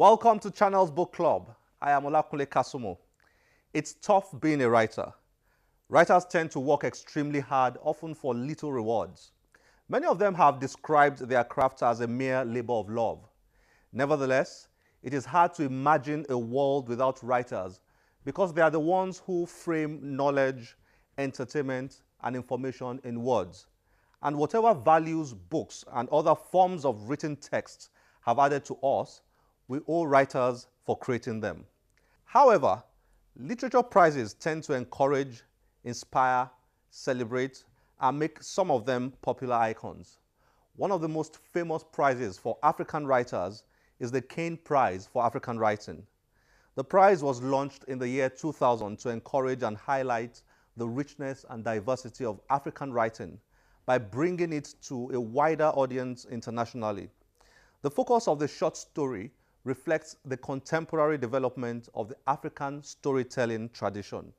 Welcome to Channel's Book Club. I am Olakunle Kasumo. It's tough being a writer. Writers tend to work extremely hard, often for little rewards. Many of them have described their craft as a mere labor of love. Nevertheless, it is hard to imagine a world without writers because they are the ones who frame knowledge, entertainment, and information in words. And whatever values books and other forms of written text have added to us, we owe writers for creating them. However, literature prizes tend to encourage, inspire, celebrate, and make some of them popular icons. One of the most famous prizes for African writers is the Kane Prize for African Writing. The prize was launched in the year 2000 to encourage and highlight the richness and diversity of African writing by bringing it to a wider audience internationally. The focus of the short story reflects the contemporary development of the African storytelling tradition.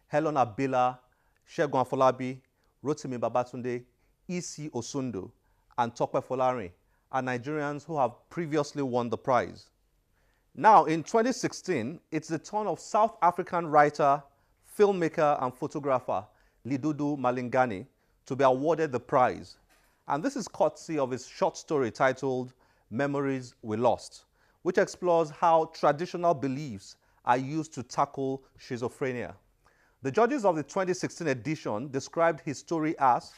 Helen Abila, Segun Afolabi, Rotimi Babatunde, Isi Osundu, and Tope Folarin are Nigerians who have previously won the prize. Now, in 2016, it's the turn of South African writer, filmmaker, and photographer Lidudu Malingani to be awarded the prize. And this is courtesy of his short story titled Memories We Lost, which explores how traditional beliefs are used to tackle schizophrenia. The judges of the 2016 edition described his story as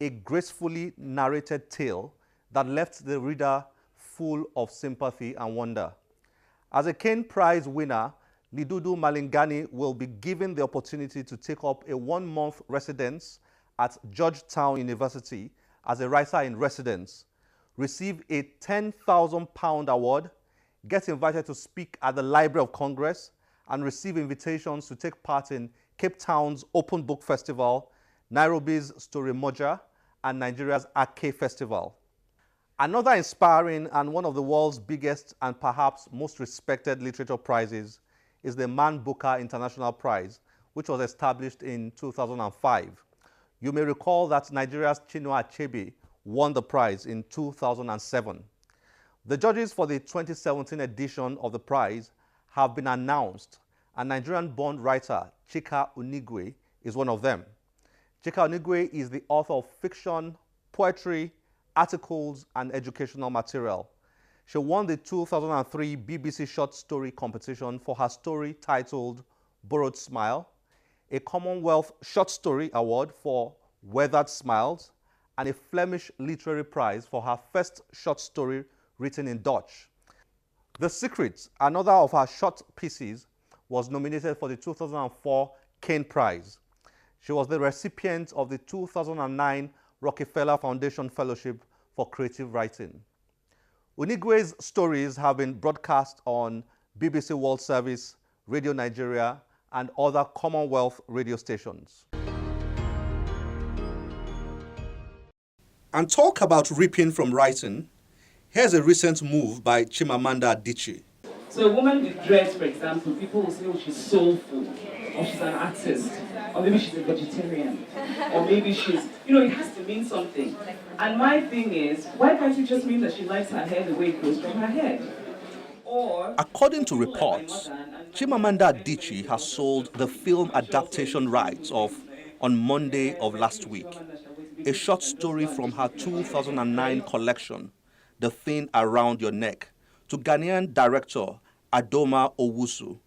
a gracefully narrated tale that left the reader full of sympathy and wonder. As a Kane Prize winner, Lidudu Malingani will be given the opportunity to take up a 1-month residence at Georgetown University as a writer-in-residence, receive a £10,000 award, get invited to speak at the Library of Congress, and receive invitations to take part in Cape Town's Open Book Festival, Nairobi's Story Moja, and Nigeria's Ake Festival. Another inspiring and one of the world's biggest and perhaps most respected literature prizes is the Man Booker International Prize, which was established in 2005. You may recall that Nigeria's Chinua Achebe won the prize in 2007. The judges for the 2017 edition of the prize have been announced, and Nigerian-born writer Chika Onigwe is one of them. Chika Onigwe is the author of fiction, poetry, articles, and educational material. She won the 2003 BBC Short Story Competition for her story titled Borrowed Smile, a Commonwealth Short Story Award for Weathered Smiles, and a Flemish Literary Prize for her first short story written in Dutch. The Secret, another of her short pieces, was nominated for the 2004 Kane Prize. She was the recipient of the 2009 Rockefeller Foundation Fellowship for Creative Writing. Onigwe's stories have been broadcast on BBC World Service, Radio Nigeria, and other Commonwealth radio stations. And talk about reaping from writing. Here's a recent move by Chimamanda Adichie. So a woman with dreads, for example, people will say, oh, she's soulful, or she's an artist, or maybe she's a vegetarian, or maybe she's, it has to mean something. And my thing is, why can't it just mean that she likes her hair the way it grows from her head? Or, according to reports, Chimamanda Adichie has sold the film adaptation rights of On Monday of last week, a short story from her 2009 collection, The Thing Around Your Neck, to Ghanaian director Adoma Owusu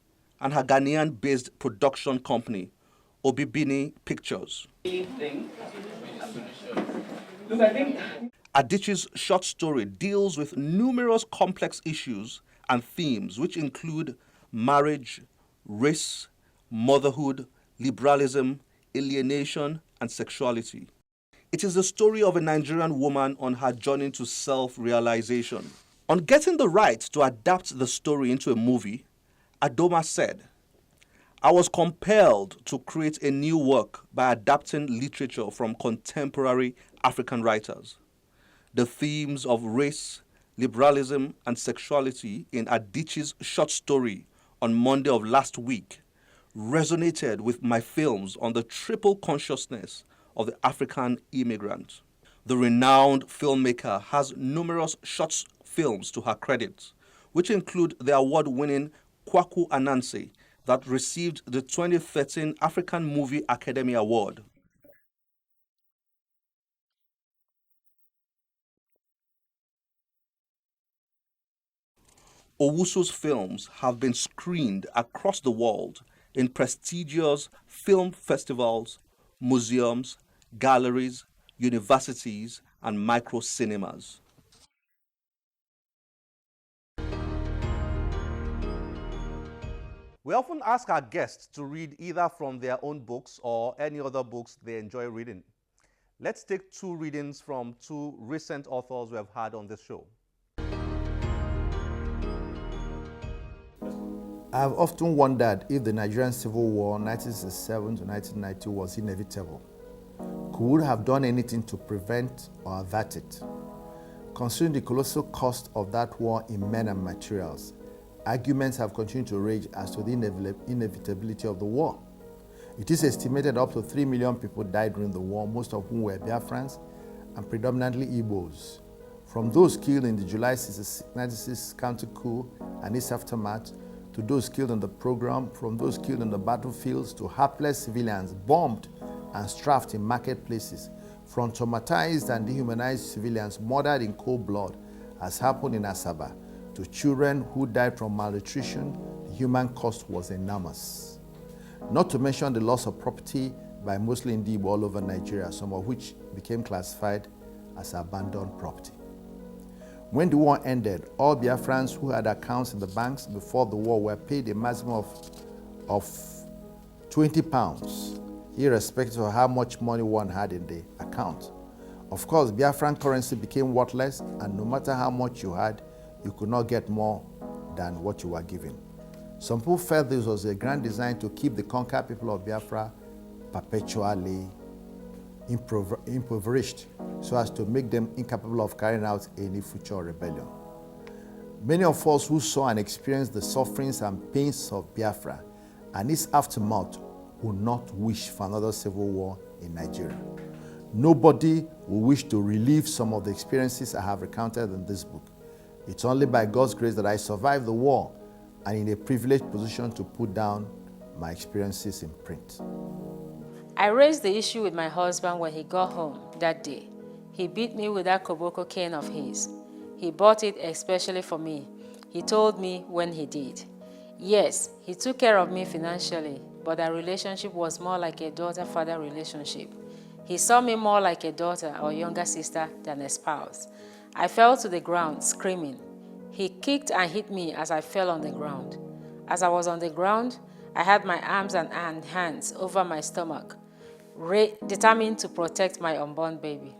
and her Ghanaian-based production company, Obibini Pictures. Adichie's short story deals with numerous complex issues and themes which include marriage, race, motherhood, liberalism, alienation, and sexuality. It is the story of a Nigerian woman on her journey to self-realization. On getting the right to adapt the story into a movie, Adoma said, I was compelled to create a new work by adapting literature from contemporary African writers. The themes of race, liberalism, and sexuality in Adichie's short story On Monday of last week resonated with my films on the triple consciousness of the African immigrant. The renowned filmmaker has numerous short films to her credit, which include the award-winning Kwaku Anansi that received the 2013 African Movie Academy Award. Owusu's films have been screened across the world in prestigious film festivals, museums, galleries, universities, and micro cinemas. We often ask our guests to read either from their own books or any other books they enjoy reading. Let's take two readings from two recent authors we have had on this show. I've often wondered if the Nigerian Civil War 1967 to 1990 was inevitable. Could we have done anything to prevent or avert it? Considering the colossal cost of that war in men and materials, arguments have continued to rage as to the inevitability of the war. It is estimated up to 3 million people died during the war, most of whom were Biafrans and predominantly Igbos. From those killed in the July 1996 counter coup and its aftermath, to those killed in the program, from those killed in the battlefields to hapless civilians bombed and strafed in marketplaces, from traumatized and dehumanized civilians murdered in cold blood, as happened in Asaba, to children who died from malnutrition, the human cost was enormous. Not to mention the loss of property by Muslim Igbo all over Nigeria, some of which became classified as abandoned property. When the war ended, all Biafrans who had accounts in the banks before the war were paid a maximum of £20, irrespective of how much money one had in the account. Of course, Biafran currency became worthless, and no matter how much you had, you could not get more than what you were given. Some people felt this was a grand design to keep the conquered people of Biafra perpetually impoverished, so as to make them incapable of carrying out any future rebellion. Many of us who saw and experienced the sufferings and pains of Biafra and its aftermath would not wish for another civil war in Nigeria. Nobody will wish to relive some of the experiences I have recounted in this book. It's only by God's grace that I survived the war and in a privileged position to put down my experiences in print. I raised the issue with my husband when he got home that day. He beat me with that koboko cane of his. He bought it especially for me. He told me when he did. Yes, he took care of me financially, but our relationship was more like a daughter-father relationship. He saw me more like a daughter or younger sister than a spouse. I fell to the ground, screaming. He kicked and hit me as I fell on the ground. As I was on the ground, I had my arms and hands over my stomach, determined to protect my unborn baby.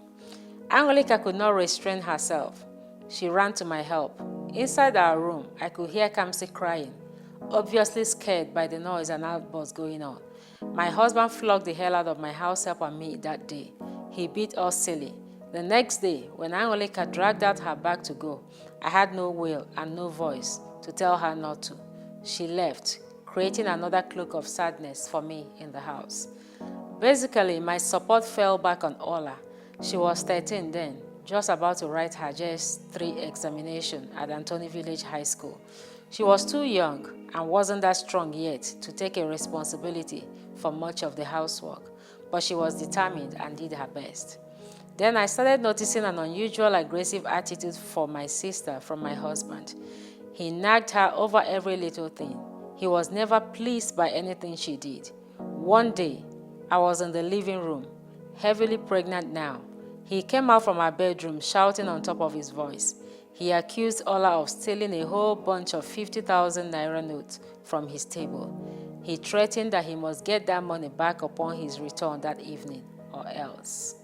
Angelica could not restrain herself. She ran to my help. Inside our room, I could hear Kamsi crying, obviously scared by the noise and outbursts going on. My husband flogged the hell out of my house help and me that day. He beat us silly. The next day, when Angelica dragged out her bag to go, I had no will and no voice to tell her not to. She left, creating another cloak of sadness for me in the house. Basically, my support fell back on Ola. She was 13 then, just about to write her JS3 examination at Antony Village High School. She was too young and wasn't that strong yet to take a responsibility for much of the housework, but she was determined and did her best. Then I started noticing an unusual aggressive attitude for my sister from my husband. He nagged her over every little thing. He was never pleased by anything she did. One day, I was in the living room, heavily pregnant now. He came out from our bedroom shouting on top of his voice. He accused Ola of stealing a whole bunch of 50,000 naira notes from his table. He threatened that he must get that money back upon his return that evening, or else.